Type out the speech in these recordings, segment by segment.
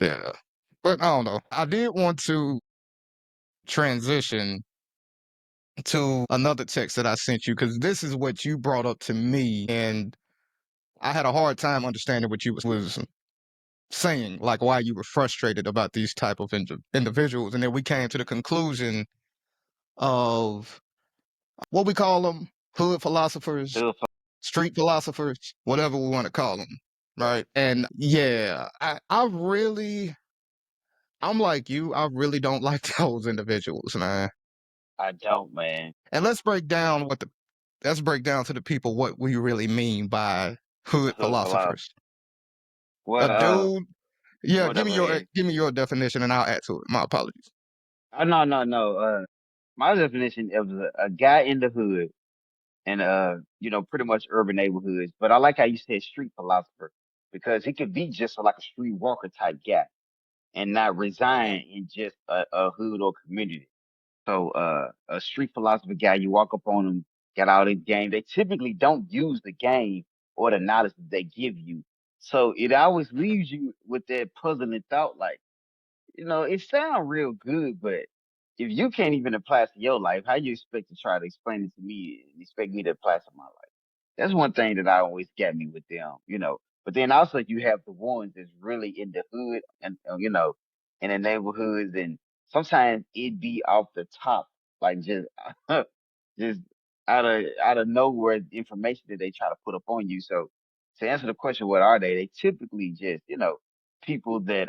Yeah. But I don't know. I did want to transition to another text that I sent you because this is what you brought up to me, and I had a hard time understanding what you was saying, like why you were frustrated about these type of individuals, and then we came to the conclusion of what we call them: hood philosophers, Still street philosophers, whatever we want to call them, right? And yeah, I'm like you. I really don't like those individuals, man. I don't, man. And let's break down to the people what we really mean by hood Hood philosophy. philosophers. A Well, dude, yeah, whatever. give me your definition and I'll add to it. My apologies. No, no, no. My definition of a guy in the hood and pretty much urban neighborhoods. But I like how you said street philosopher because he could be just like a street walker type guy and not resign in just a hood or community. So a street philosopher guy, you walk up on them, got all this game. They typically don't use the game or the knowledge that they give you. So it always leaves you with that puzzling thought, like, it sounds real good, but if you can't even apply it to your life, how you expect to try to explain it to me and expect me to apply it to my life? That's one thing that I always got me with them. But then also you have the ones that's really in the hood and in the neighborhoods, and sometimes it be off the top, like just just out of nowhere information that they try to put up on you. So to answer the question, what are they? They typically just people that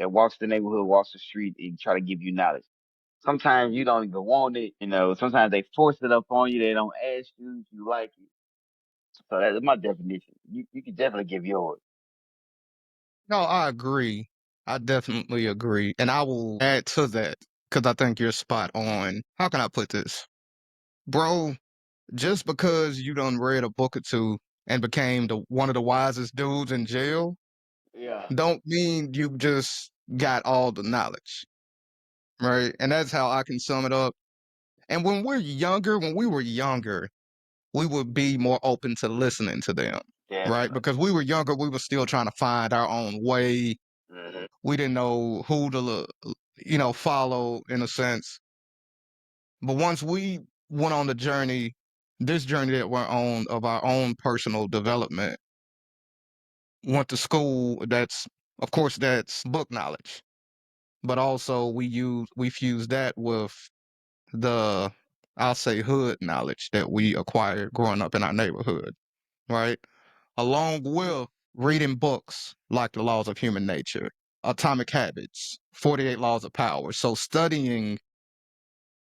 walks the neighborhood, walks the street, and try to give you knowledge. Sometimes you don't even want it. Sometimes they force it up on you. They don't ask you if you like it. So that's my definition. You can definitely give yours. No, I agree. I definitely agree. And I will add to that because I think you're spot on. How can I put this? Bro, just because you done read a book or two and became one of the wisest dudes in jail, Yeah. don't mean you just got all the knowledge, right? And that's how I can sum it up. And when we were younger, we would be more open to listening to them, right? Definitely. Because we were younger, we were still trying to find our own way. Hmm. We didn't know who to, follow in a sense. But once we went on this journey that we're on of our own personal development, went to school, of course, that's book knowledge. But also we fuse that with the, I'll say, hood knowledge that we acquired growing up in our neighborhood, right? Along with reading books like The Laws of Human Nature, Atomic Habits, 48 Laws of Power. So studying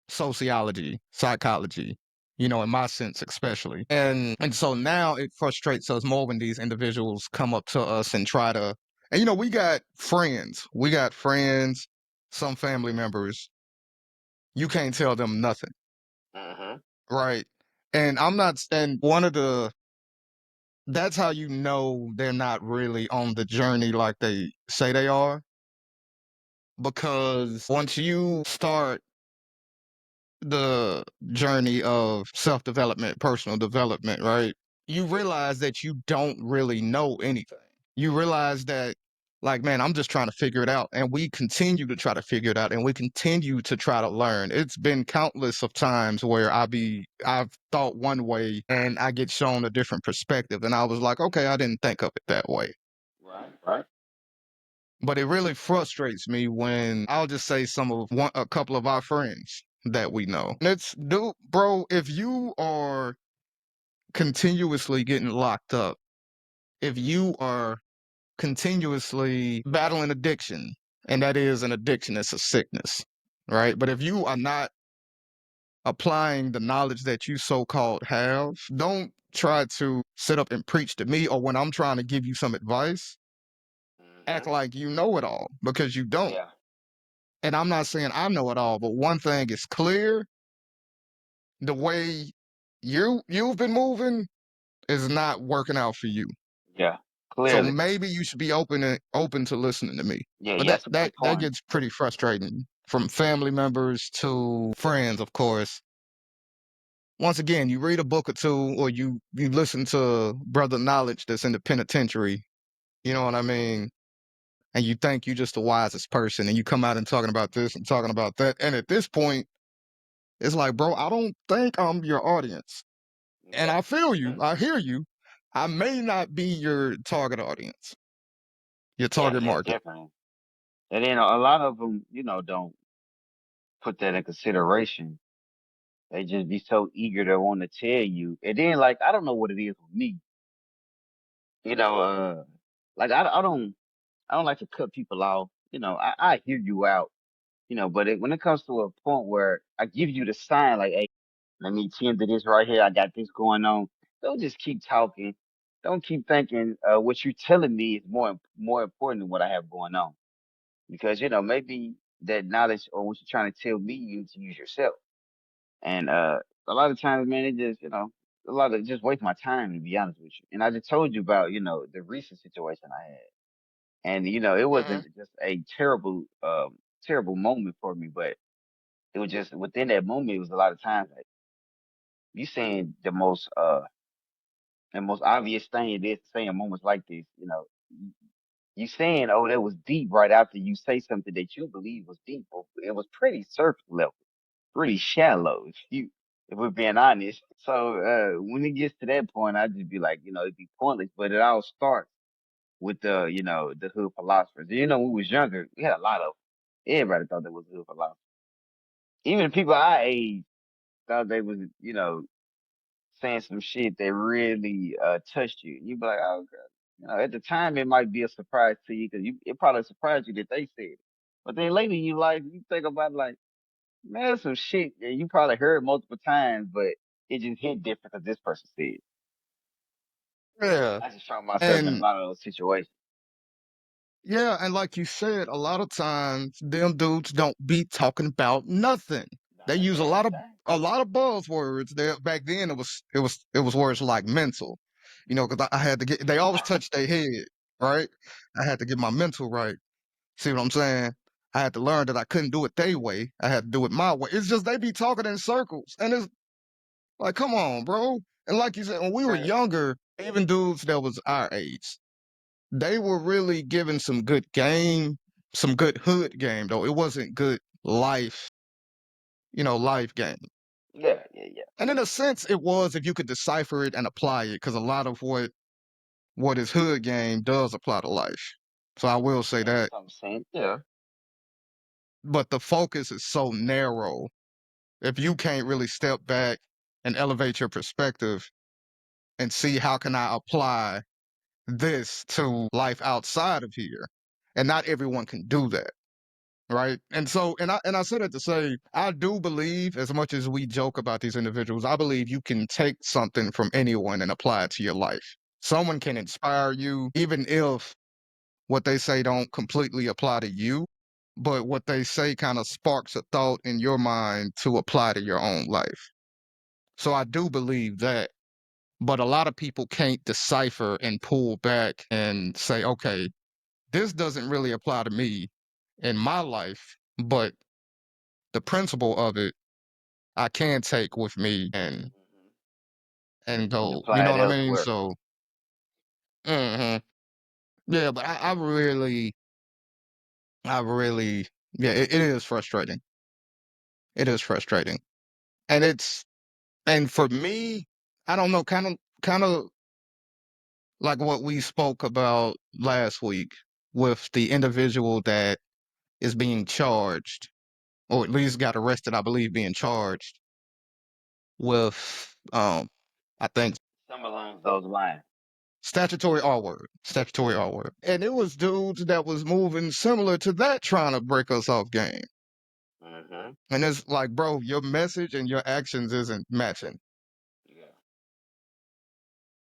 sociology, psychology, in my sense especially. And so now it frustrates us more when these individuals come up to us and try to, and we got friends. We got friends, some family members. You can't tell them nothing, Hmm. right? And I'm not, and one of the, that's how you know they're not really on the journey like they say they are. Because once you start the journey of self development, personal development, right? You realize that you don't really know anything. You realize that, like, man, I'm just trying to figure it out. And we continue to try to figure it out and we continue to try to learn. It's been countless of times where I've thought one way and I get shown a different perspective. And I was like, okay, I didn't think of it that way. Right. Right. But it really frustrates me when I'll just say a couple of our friends that we know. And it's, dude, bro, if you are continuously getting locked up, if you are continuously battling addiction, and that is an addiction, it's a sickness, right? But if you are not applying the knowledge that you so-called have, don't try to sit up and preach to me, or when I'm trying to give you some advice, act Hmm. like you know it all because you don't. Yeah. And I'm not saying I know it all, but one thing is clear: the way you've been moving is not working out for you. Yeah. So Clearly. maybe you should be open to listening to me. Yeah. But Yeah. that That's a that good that point. gets pretty frustrating from family members to friends, of course. Once again, you read a book or two, or you listen to brother knowledge that's in the penitentiary. You know what I mean? and you think you're just the wisest person, and you come out and talking about this and talking about that. And at this point, it's like, bro, I don't think I'm your audience. And Yeah. I feel you. I hear you. I may not be your target audience, your Yeah, target yeah, market. definitely. And then a lot of them, don't put that in consideration. They just be so eager to want to tell you. And then, like, I don't know what it is with me. You know, like I don't like to cut people off. I hear you out. But when it comes to a point where I give you the sign, like, hey, let me tend to this right here. I got this going on. Don't just keep talking. Don't keep thinking what you're telling me is more important than what I have going on. Because maybe that knowledge or what you're trying to tell me you need to use yourself. And a lot of times, man, it just a lot of just waste my time, to be honest with you. And I just told you about the recent situation I had, and it Hmm. wasn't just a terrible moment for me, but it was just within that moment. It was a lot of times like you saying the most obvious thing it is to say in moments like this. You saying, "Oh, that was deep," right after you say something that you believe was deep. But it was pretty surface level, pretty shallow. If we're being honest. So when it gets to that point, I just be like, it'd be pointless. But it all starts with the hood philosophers. When we was younger, we had a lot of. Everybody thought there was a hood philosopher. Even the people our age thought they was, saying some shit that really touched you. You'd be like, oh, God. At the time, it might be a surprise to you because it probably surprised you that they said it. But then later in your life, you think about like, man, there's some shit that you probably heard multiple times, but it just hit different because this person said it. Yeah. I just found myself in a And lot of those situations. yeah, and like you said, a lot of times them dudes don't be talking about nothing. They Nah, use a yeah, lot of dang. buzzwords. There back then it was words like mental, because I had to get. They always touch their head, right? I had to get my mental right. See what I'm saying? I had to learn that I couldn't do it their way. I had to do it my way. It's just they be talking in circles, and it's like, come on, bro. And like you said, when we were Right. younger, even dudes that was our age, they were really giving some good game, some good hood game though. It wasn't good life game. Yeah, yeah, yeah. And in a sense, it was if you could decipher it and apply it, because a lot of what is hood game does apply to life. So I will say And that. some saying, yeah. But the focus is so narrow. If you can't really step back and elevate your perspective and see how can I apply this to life outside of here, and not everyone can do that. Right. And so, and I said it to say, I do believe, as much as we joke about these individuals, I believe you can take something from anyone and apply it to your life. Someone can inspire you, even if what they say don't completely apply to you, but what they say kind of sparks a thought in your mind to apply to your own life. So I do believe that. But a lot of people can't decipher and pull back and say, okay, this doesn't really apply to me in my life, but the principle of it I can take with me Hmm. and And go. You apply know it what I mean? elsewhere. So, mhm. Yeah, but I really, yeah, it is frustrating. It is frustrating, and and for me, I don't know, kind of like what we spoke about last week with the individual that is being charged, or at least got arrested, I believe, being charged with, I think Some along those lines. statutory R word. And it was dudes that was moving similar to that trying to break us off game. Hmm. And it's like, bro, your message and your actions isn't matching. Yeah.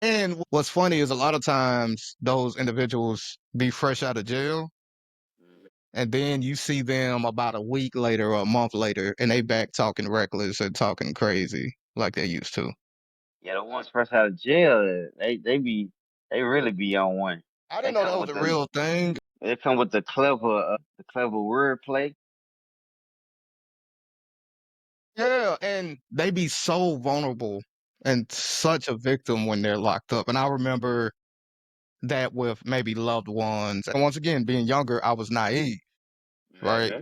And what's funny is a lot of times those individuals be fresh out of jail, Hmm. and then you see them about a week later or a month later, and they back talking reckless and talking crazy like they used to. Yeah, the ones fresh out of jail, they really be on one. I They didn't know that come was with a the real thing. they come with the clever wordplay. Yeah, and they be so vulnerable and such a victim when they're locked up. And I remember that with maybe loved ones. And once again, being younger, I was naive, right? Yeah.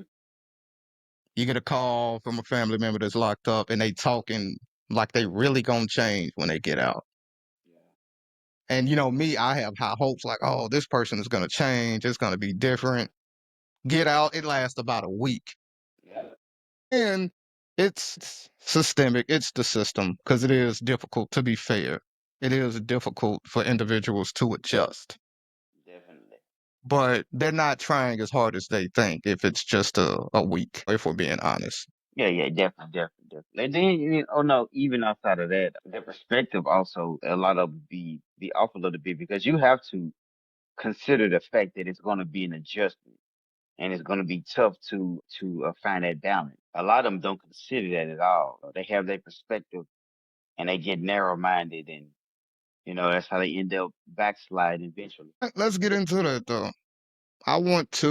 You get a call from a family member that's locked up and they talking like they really gonna change when they get out. Yeah. And me, I have high hopes like, oh, this person is gonna change, it's gonna be different. Get out, it lasts about a week. Yeah. And it's systemic, it's the system, because it is difficult to be fair. It is difficult for individuals to adjust. Definitely. But they're not trying as hard as they think if it's just a week, if we're being honest. Yeah, yeah, definitely, definitely, definitely. And then, oh no, even outside of that, the perspective also a lot of be off a little bit because you have to consider the fact that it's going to be an adjustment and it's going to be tough to find that balance. A lot of them don't consider that at all. They have their perspective and they get narrow minded, and that's how they end up backsliding eventually. Let's get into that though. I want to